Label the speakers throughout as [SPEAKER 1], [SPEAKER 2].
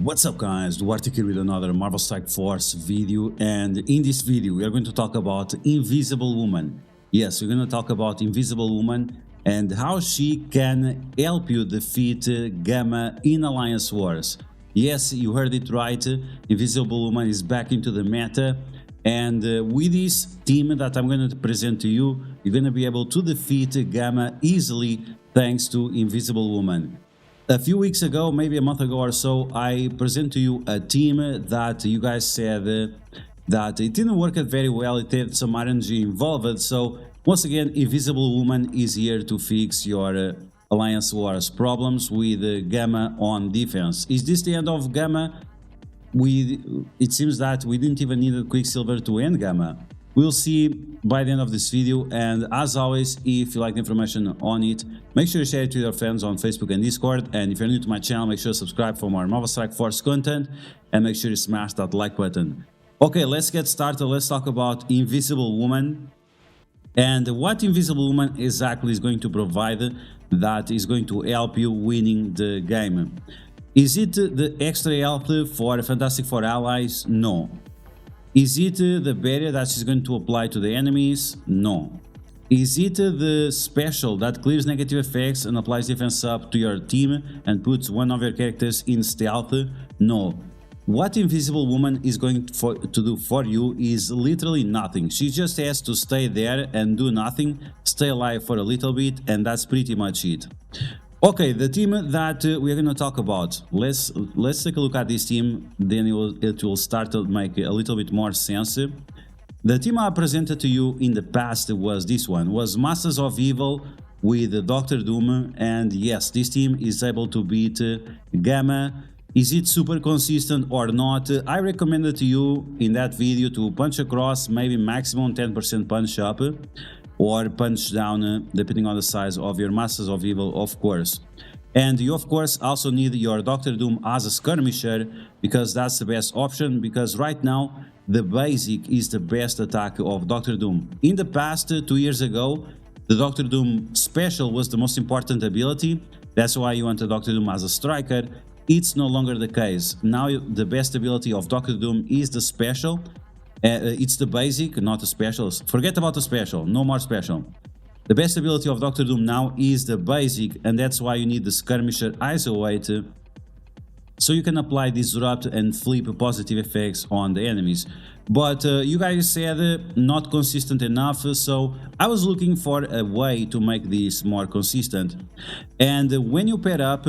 [SPEAKER 1] What's up guys, DuArktik here with another Marvel Strike Force video, and in this video we are going to talk about Invisible Woman. Yes, we're going to talk about Invisible Woman and how she can help you defeat Gamma in Alliance Wars. Yes, you heard it right, Invisible Woman is back into the meta, and with this team that I'm going to present to you, you're going to be able to defeat Gamma easily thanks to Invisible Woman. A few weeks ago, maybe a month ago or so, I present to you a team that you guys said that it didn't work out very well, it had some RNG involved. So once again, Invisible Woman is here to fix your Alliance Wars problems with Gamma on defense. Is this the end of Gamma? It seems that we didn't even need a Quicksilver to end Gamma. We'll see by the end of this video, and as always, if you like the information on it, make sure you share it with your friends on Facebook and Discord, and if you're new to my channel, make sure to subscribe for more Marvel Strike Force content, and make sure you smash that like button. Okay, let's get started. Let's talk about Invisible Woman, and what Invisible Woman exactly is going to provide that is going to help you winning the game. Is it the extra health for Fantastic Four allies? No. Is it the barrier that she's going to apply to the enemies? No. Is it the special that clears negative effects and applies defense up to your team and puts one of your characters in stealth? No. What Invisible Woman is going to do for you is literally nothing. She just has to stay there and do nothing, stay alive for a little bit, and that's pretty much it. Okay, the team that we're going to talk about, let's take a look at this team, then it will start to make a little bit more sense. The team I presented to you in the past was this one, was Masters of Evil with Dr. Doom, and yes, this team is able to beat Gamma. Is it super consistent or not? I recommended to you in that video to punch across, maybe maximum 10% punch up, or punch down, depending on the size of your Masters of Evil, of course. And you of course also need your Dr. Doom as a skirmisher, because that's the best option, because right now the basic is the best attack of Dr. Doom. In the past, 2 years ago, the Dr. Doom special was the most important ability, that's why you wanted Dr. Doom as a striker. It's no longer the case. Now the best ability of Dr. Doom is the special. It's the basic, not the specials. Forget about the special, no more special. The best ability of Dr. Doom now is the basic, and that's why you need the skirmisher isolate, so you can apply disrupt and flip positive effects on the enemies. But you guys said not consistent enough, so I was looking for a way to make this more consistent. And when you pair up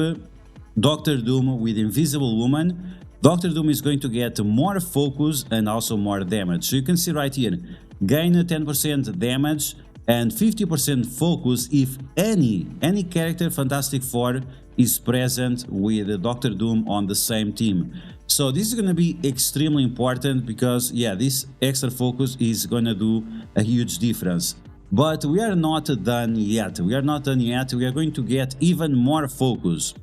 [SPEAKER 1] Dr. Doom with Invisible Woman, Dr. Doom is going to get more focus and also more damage. So you can see right here, gain 10% damage and 50% focus if any character Fantastic Four is present with Dr. Doom on the same team. So this is going to be extremely important, because yeah, this extra focus is going to do a huge difference. But we are not done yet. We are not done yet. We are going to get even more focus.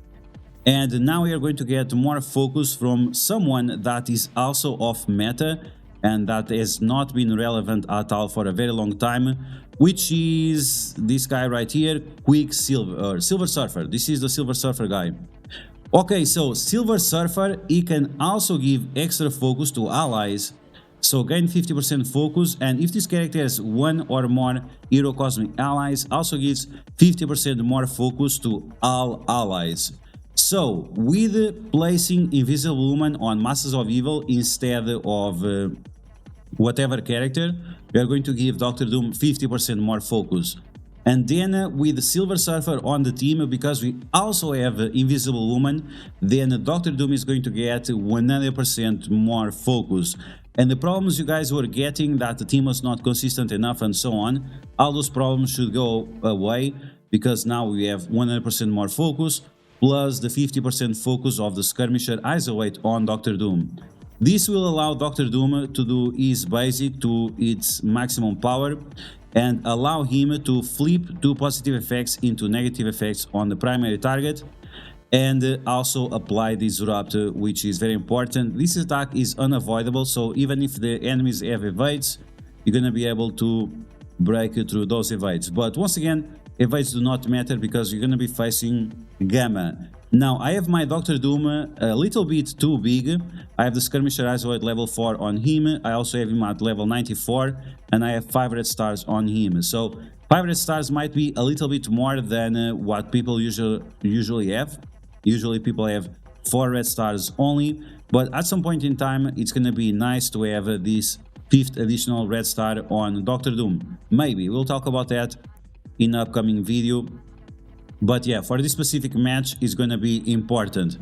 [SPEAKER 1] And now we are going to get more focus from someone that is also off meta and that has not been relevant at all for a very long time, which is this guy right here, Silver Surfer. This is the Silver Surfer guy. Okay, so Silver Surfer, he can also give extra focus to allies, so gain 50% focus, and if this character has one or more Hero Cosmic allies, also gives 50% more focus to all allies. So, with placing Invisible Woman on Masters of Evil instead of whatever character, we are going to give Dr. Doom 50% more focus. And then with Silver Surfer on the team, because we also have Invisible Woman, then Dr. Doom is going to get 100% more focus. And the problems you guys were getting, that the team was not consistent enough and so on, all those problems should go away, because now we have 100% more focus, plus the 50% focus of the skirmisher isolate on Dr. Doom. This will allow Dr. Doom to do his basic to its maximum power and allow him to flip 2 positive effects into negative effects on the primary target, and also apply disrupt, which is very important. This attack is unavoidable, so even if the enemies have evades, you're gonna be able to break through those evades. But once again, evades do not matter, because you're gonna be facing Gamma. Now I have my Doctor Doom a little bit too big. I have the Skirmisher Isolate level 4 on him. I also have him at level 94 and I have 5 red stars on him. So 5 red stars might be a little bit more than what people usually have. Usually people have 4 red stars only, but at some point in time it's gonna be nice to have this 5th additional red star on Doctor Doom. Maybe we'll talk about that in an upcoming video. But yeah, for this specific match is gonna be important.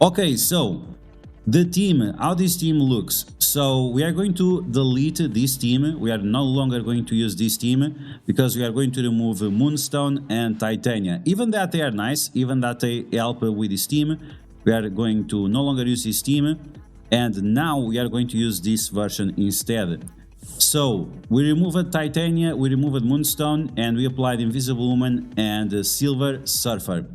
[SPEAKER 1] Okay, so the team, how this team looks. So we are going to delete this team. We are no longer going to use this team because we are going to remove Moonstone and Titania. Even that they are nice, even that they help with this team, we are going to no longer use this team. And now we are going to use this version instead. So we removed Titania, we removed Moonstone, and we applied Invisible Woman and Silver Surfer.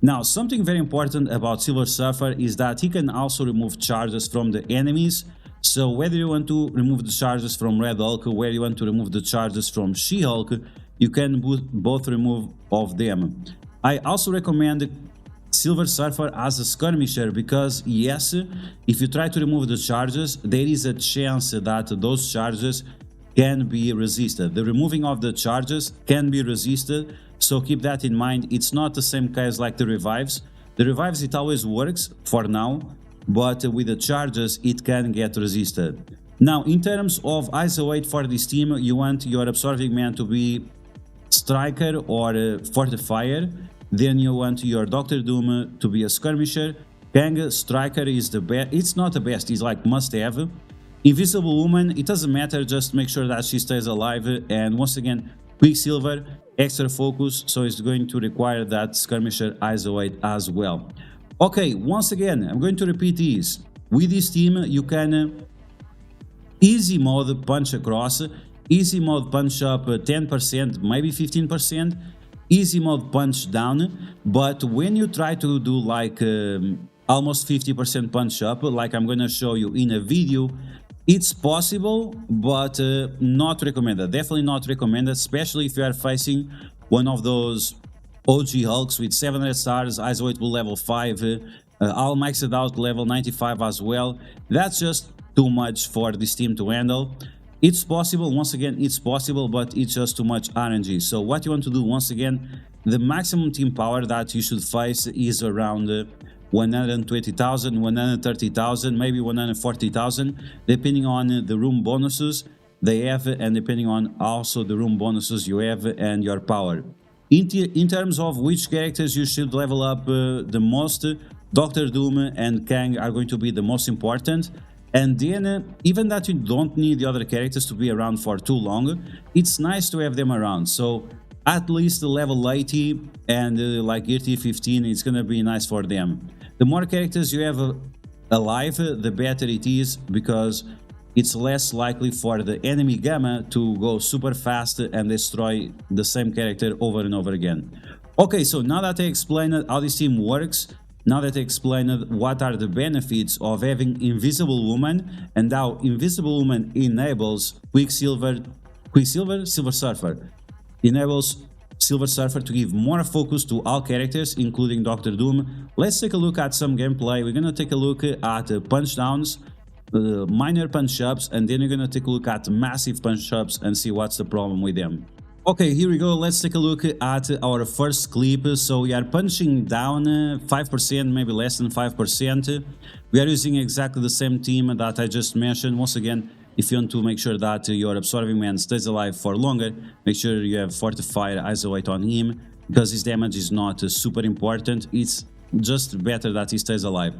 [SPEAKER 1] Now, something very important about Silver Surfer is that he can also remove charges from the enemies. So whether you want to remove the charges from Red Hulk, whether you want to remove the charges from She-Hulk, you can both remove of them. I also recommend Silver Surfer as a skirmisher because yes, if you try to remove the charges, there is a chance that those charges can be resisted. The removing of the charges can be resisted, so keep that in mind. It's not the same case like the revives. The revives, it always works for now, but with the charges it can get resisted. Now, in terms of ISO 8 for this team, you want your absorbing man to be striker or fortifier. Then you want your Doctor Doom to be a skirmisher. Kang striker is the best. It's not the best, it's like must have. Invisible Woman, it doesn't matter, just make sure that she stays alive. And once again, Quicksilver, extra focus, so it's going to require that skirmisher ISO 8 as well. Okay, once again, I'm going to repeat this. With this team, you can easy mode punch across, easy mode punch up 10%, maybe 15%. Easy mode punch down, but when you try to do like almost 50% punch up, like I'm gonna show you in a video, it's possible, but not recommended. Definitely not recommended, especially if you are facing one of those OG Hulks with 700 stars, ISO 8 level 5, all maxed out level 95 as well. That's just too much for this team to handle. It's possible, once again, it's possible, but it's just too much RNG. So what you want to do, once again, the maximum team power that you should face is around 120,000, 130,000, maybe 140,000, depending on the room bonuses they have and depending on also the room bonuses you have and your power. In terms of which characters you should level up the most, Doctor Doom and Kang are going to be the most important. And then, even that you don't need the other characters to be around for too long, it's nice to have them around. So at least level 80 and like 80, 15, it's gonna be nice for them. The more characters you have alive, the better it is, because it's less likely for the enemy Gamma to go super fast and destroy the same character over and over again. Okay, so now that I explained how this team works, now that I explained what are the benefits of having Invisible Woman and how Invisible Woman enables Silver Surfer, enables Silver Surfer to give more focus to all characters, including Doctor Doom. Let's take a look at some gameplay. We're gonna take a look at punch downs, minor punch ups, and then we're gonna take a look at massive punch ups and see what's the problem with them. Okay, here we go. Let's take a look at our first clip. So we are punching down 5%, maybe less than 5%. We are using exactly the same team that I just mentioned. Once again, if you want to make sure that your absorbing man stays alive for longer, make sure you have fortified ISO 8 on him, because his damage is not super important. It's just better that he stays alive.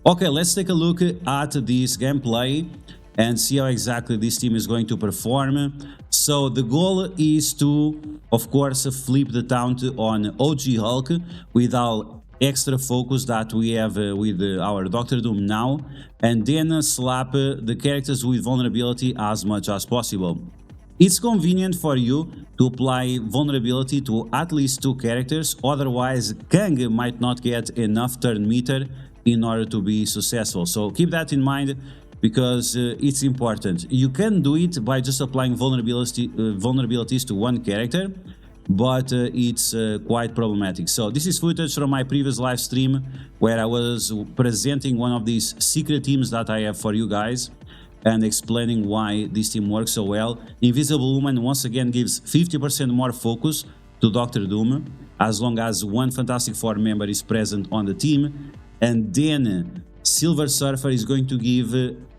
[SPEAKER 1] Okay, let's take a look at this gameplay and see how exactly this team is going to perform. So the goal is to, of course, flip the taunt on OG Hulk with our extra focus that we have with our Doctor Doom now, and then slap the characters with vulnerability as much as possible. It's convenient for you to apply vulnerability to at least 2 characters, otherwise Kang might not get enough turn meter in order to be successful. So keep that in mind, because it's important. You can do it by just applying vulnerabilities to one character, but it's quite problematic. So this is footage from my previous live stream where I was presenting one of these secret teams that I have for you guys and explaining why this team works so well. Invisible Woman once again gives 50% more focus to Doctor Doom as long as one Fantastic Four member is present on the team, and then Silver Surfer is going to give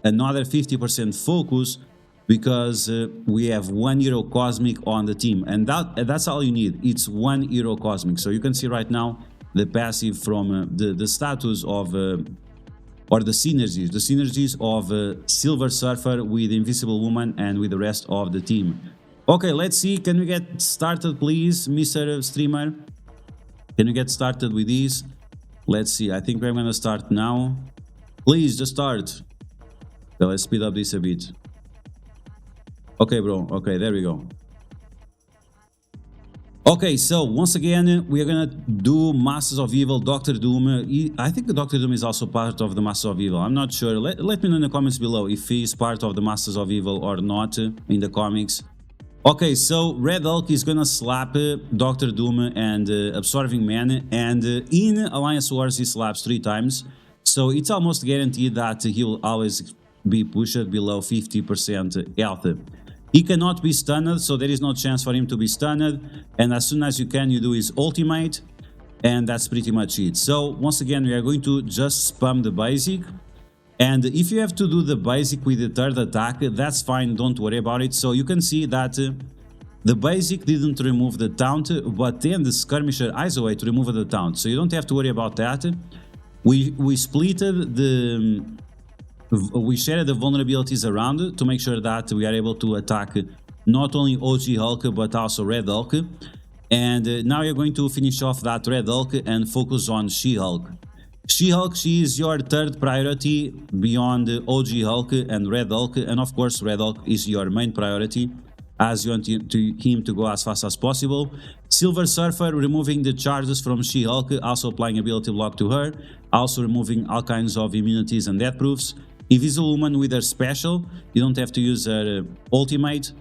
[SPEAKER 1] another 50% focus because we have one hero cosmic on the team, and that's all you need. It's one hero cosmic. So you can see right now the passive from the status of or the synergies of Silver Surfer with Invisible Woman and with the rest of the team. Okay, let's see. Can we get started, please, Mr. Streamer? Can you get started with this? Let's see. I think we're gonna start now. Please, just start. Okay, let's speed up this a bit. Okay, bro. Okay, there we go. Okay, so once again, we are gonna do Masters of Evil, Doctor Doom. I think the Doctor Doom is also part of the Masters of Evil. I'm not sure. Let me know in the comments below if he is part of the Masters of Evil or not in the comics. Okay, so Red Hulk is gonna slap Doctor Doom and Absorbing Man, and in Alliance Wars he slaps 3 times. So it's almost guaranteed that he will always be pushed below 50% health. He cannot be stunned, so there is no chance for him to be stunned, and as soon as you can, you do his ultimate, and that's pretty much it. So once again, we are going to just spam the basic, and if you have to do the basic with the third attack, that's fine, don't worry about it. So you can see that the basic didn't remove the taunt, but then the skirmisher isolated to remove the taunt, so you don't have to worry about that. We splitted the... We shared the vulnerabilities around to make sure that we are able to attack not only OG Hulk but also Red Hulk. And now you're going to finish off that Red Hulk and focus on She-Hulk. She-Hulk, she is your third priority beyond OG Hulk and Red Hulk, and of course Red Hulk is your main priority as you want him to go as fast as possible. Silver Surfer removing the charges from She-Hulk, also applying ability block to her, also removing all kinds of immunities and death proofs. Invisible Woman with her special, you don't have to use her ultimate,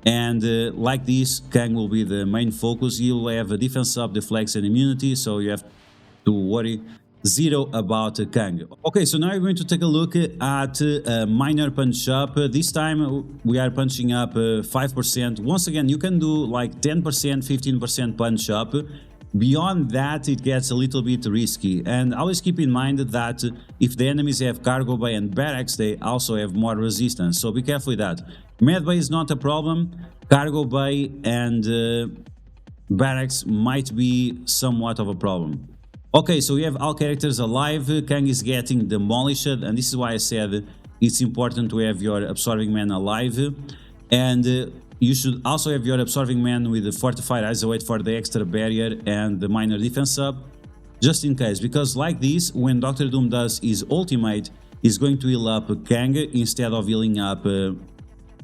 [SPEAKER 1] and like this, Kang will be the main focus. He will have a defense up, deflects and immunity, so you have to worry zero about Kang. Okay, so now we're going to take a look at minor punch up. This time we are punching up 5%. Once again, you can do like 10%, 15% punch up. Beyond that, it gets a little bit risky, and always keep in mind that if the enemies have cargo bay and barracks, they also have more resistance, so be careful with that. Med bay is not a problem. Cargo bay and barracks might be somewhat of a problem. Okay, so we have all characters alive. Kang is getting demolished, and this is why I said it's important to have your Absorbing Man alive, and you should also have your Absorbing Man with the Fortified Isolate for the extra barrier and the minor defense up, just in case, because like this, when Doctor Doom does his ultimate, he's going to heal up Kang instead of healing up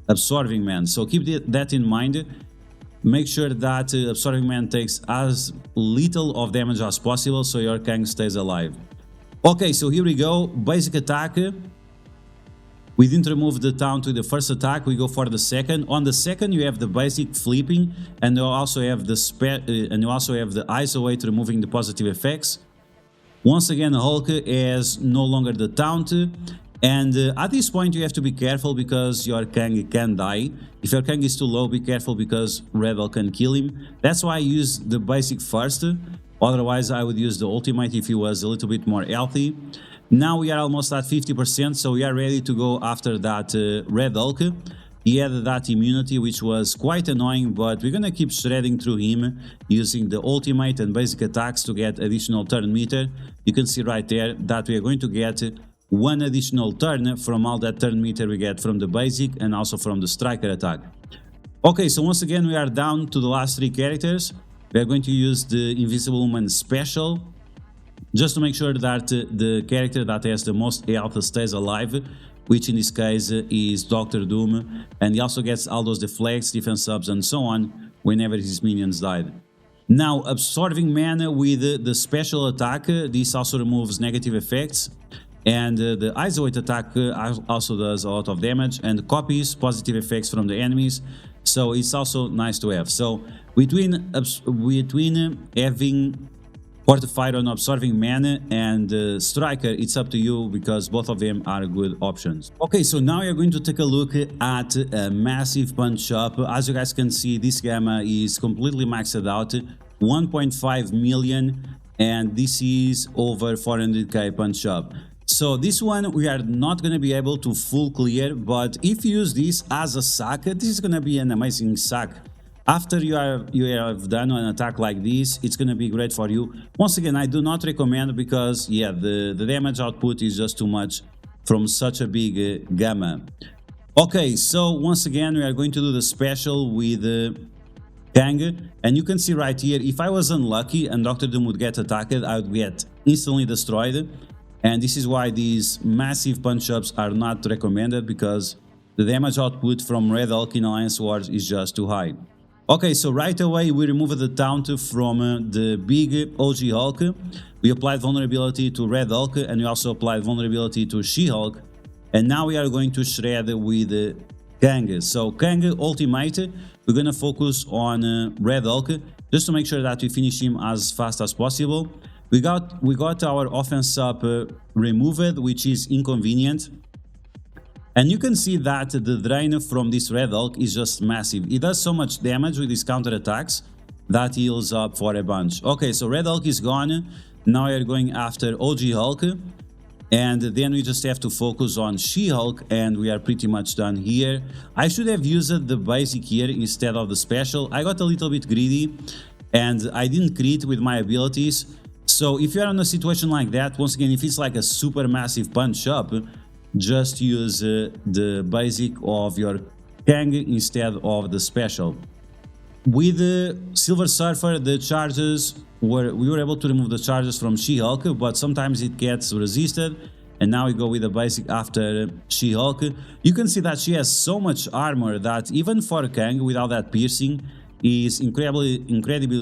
[SPEAKER 1] Absorbing Man. So keep that in mind. Make sure that Absorbing Man takes as little of damage as possible so your Kang stays alive. Okay, so here we go. Basic attack. We didn't remove the taunt with the first attack, we go for the second. On the second you have the basic flipping, and you also have the isolate removing the positive effects. Once again, Hulk has no longer the taunt, and at this point you have to be careful because your Kang can die. If your Kang is too low, be careful because Red Hulk can kill him. That's why I use the basic first, otherwise I would use the ultimate if he was a little bit more healthy. Now we are almost at 50%, so we are ready to go after that Red Hulk. He had that immunity, which was quite annoying, but we're gonna keep shredding through him using the ultimate and basic attacks to get additional turn meter. You can see right there that we are going to get one additional turn from all that turn meter we get from the basic and also from the striker attack. Okay, so once again we are down to the last 3 characters. We are going to use the Invisible Woman special, just to make sure that the character that has the most health stays alive, which in this case is Doctor Doom, and he also gets all those deflects, defense subs and so on whenever his minions died. Now, Absorbing Man with the special attack, this also removes negative effects, and the Isolate attack also does a lot of damage and copies positive effects from the enemies. so it's also nice to have. So between having Fortified on Absorbing Mana and Striker, it's up to you because both of them are good options. Okay, so now you're going to take a look at a massive punch up. As you guys can see, this gamma is completely maxed out, 1.5 million, and this is over 400k punch up. So this one we are not going to be able to full clear, but if you use this as a sack, this is going to be an amazing sack. After you have done an attack like this, it's going to be great for you. Once again, I do not recommend because, yeah, the damage output is just too much from such a big gamma. Okay, so once again, we are going to do the special with Kang, and you can see right here, if I was unlucky and Dr. Doom would get attacked, I would get instantly destroyed. And this is why these massive punch-ups are not recommended, because the damage output from Red Hulk in Alliance Wars is just too high. Okay, so right away we removed the taunt from the big OG Hulk. We applied vulnerability to Red Hulk, and we also applied vulnerability to She-Hulk. And now we are going to shred with Kang. So Kang ultimate, we're going to focus on Red Hulk just to make sure that we finish him as fast as possible. We got our offense up removed, which is inconvenient. And you can see that the drain from this Red Hulk is just massive. He does so much damage with his counter attacks that heals up for a bunch. Okay, so Red Hulk is gone. Now we are going after OG Hulk. And then we just have to focus on She-Hulk, and we are pretty much done here. I should have used the basic here instead of the special. I got a little bit greedy and I didn't crit with my abilities. So if you're in a situation like that, once again, if it's like a super massive punch up, just use the basic of your Kang instead of the special. With the Silver Surfer, the charges we were able to remove the charges from She-Hulk, but sometimes it gets resisted. And now we go with the basic after She-Hulk. You can see that she has so much armor that even for Kang, without that piercing, is incredibly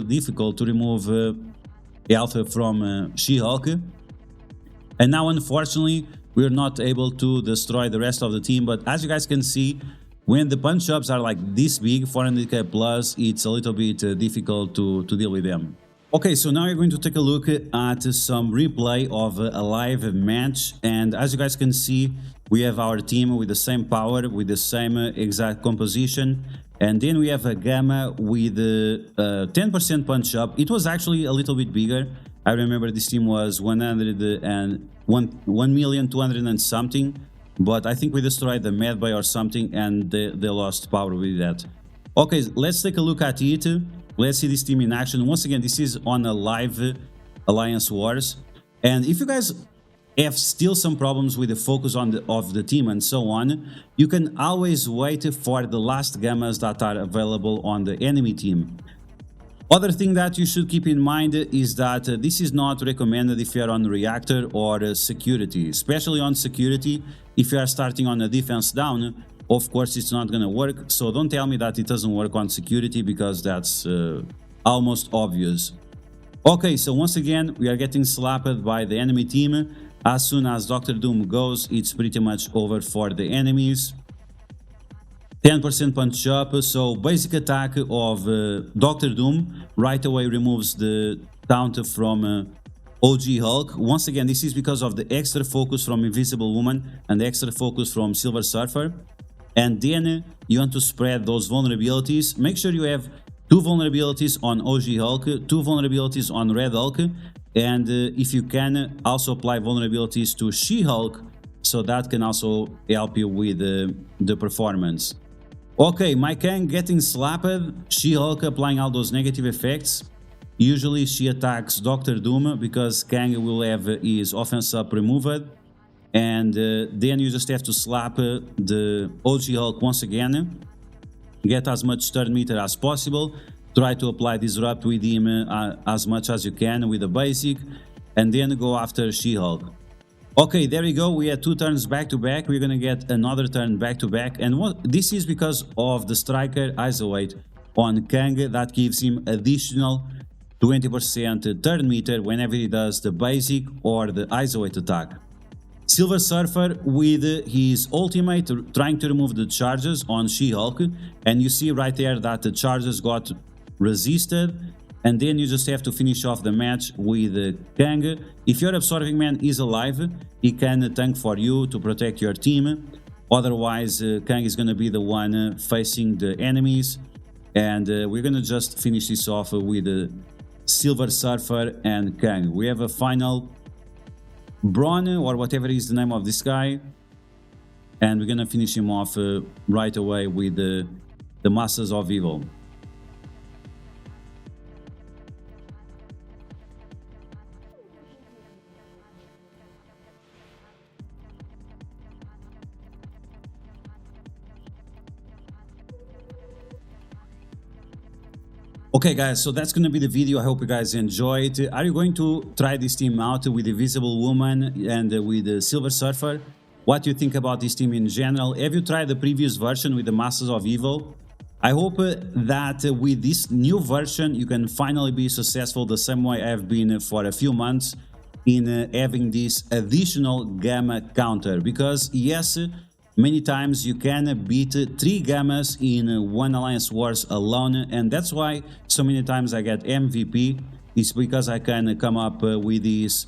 [SPEAKER 1] difficult to remove Alpha from She-Hulk. And now, unfortunately, we're not able to destroy the rest of the team. But as you guys can see, when the punch-ups are like this big, 400k plus, it's a little bit difficult to deal with them. Okay, so now you're going to take a look at some replay of a live match. And as you guys can see, we have our team with the same power, with the same exact composition. And then we have a gamma with 10% punch up. It was actually a little bit bigger. I remember this team was 1,200,000 and something. But I think we destroyed the Medbay or something, and they lost power with that. Okay, let's take a look at it. Let's see this team in action. Once again, this is on a live Alliance Wars. And if you guys have still some problems with the focus of the team and so on, you can always wait for the last gammas that are available on the enemy team. Other thing that you should keep in mind is that this is not recommended if you are on reactor or security, especially on security. If you are starting on a defense down, of course it's not going to work. So don't tell me that it doesn't work on security, because that's almost obvious. Okay, so once again, we are getting slapped by the enemy team. As soon as Dr. Doom goes, it's pretty much over for the enemies. 10% punch up, so basic attack of Dr. Doom right away removes the taunt from OG Hulk. Once again, this is because of the extra focus from Invisible Woman and the extra focus from Silver Surfer. And then you want to spread those vulnerabilities. Make sure you have 2 vulnerabilities on OG Hulk, 2 vulnerabilities on Red Hulk, and if you can, also apply vulnerabilities to She-Hulk, so that can also help you with the performance. Okay, my Kang getting slapped, She-Hulk applying all those negative effects. Usually she attacks Dr. Doom because Kang will have his offense up removed. And then you just have to slap the OG Hulk once again. Get as much turn meter as possible. Try to apply Disrupt with him as much as you can with the basic. And then go after She-Hulk. Okay, there we go. We had 2 turns back to back. We're gonna get another turn back to back. And this is because of the Striker Isolate on Kang that gives him additional 20% turn meter whenever he does the basic or the Isolate attack. Silver Surfer with his ultimate trying to remove the charges on She-Hulk, and you see right there that the charges got resisted, and then you just have to finish off the match with Kang. If your Absorbing Man is alive, he can tank for you to protect your team. Otherwise, Kang is gonna be the one facing the enemies, and we're gonna just finish this off with Silver Surfer and Kang. We have a final Braun, or whatever is the name of this guy, and we're gonna finish him off right away with the Masters of Evil. Okay guys, so that's gonna be the video. I hope you guys enjoyed. Are you going to try this team out with the Invisible Woman and with the Silver Surfer? What do you think about this team in general? Have you tried the previous version with the Masters of Evil? I hope that with this new version you can finally be successful the same way I have been for a few months in having this additional gamma counter, because yes, many times you can beat 3 gammas in one Alliance Wars alone, and that's why so many times I get MVP. It's because I can come up with these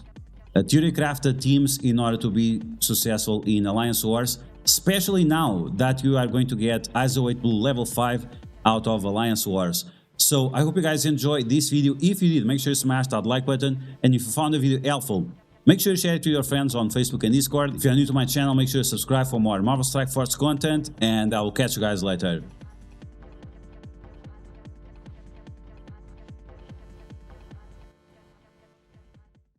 [SPEAKER 1] theory crafted teams in order to be successful in Alliance Wars, especially now that you are going to get ISO 8 Blue level 5 out of Alliance Wars. So I hope you guys enjoyed this video. If you did, make sure you smash that like button, and if you found the video helpful, make sure you share it to your friends on Facebook and Discord. If you're new to my channel, make sure you subscribe for more Marvel Strike Force content, and I will catch you guys later.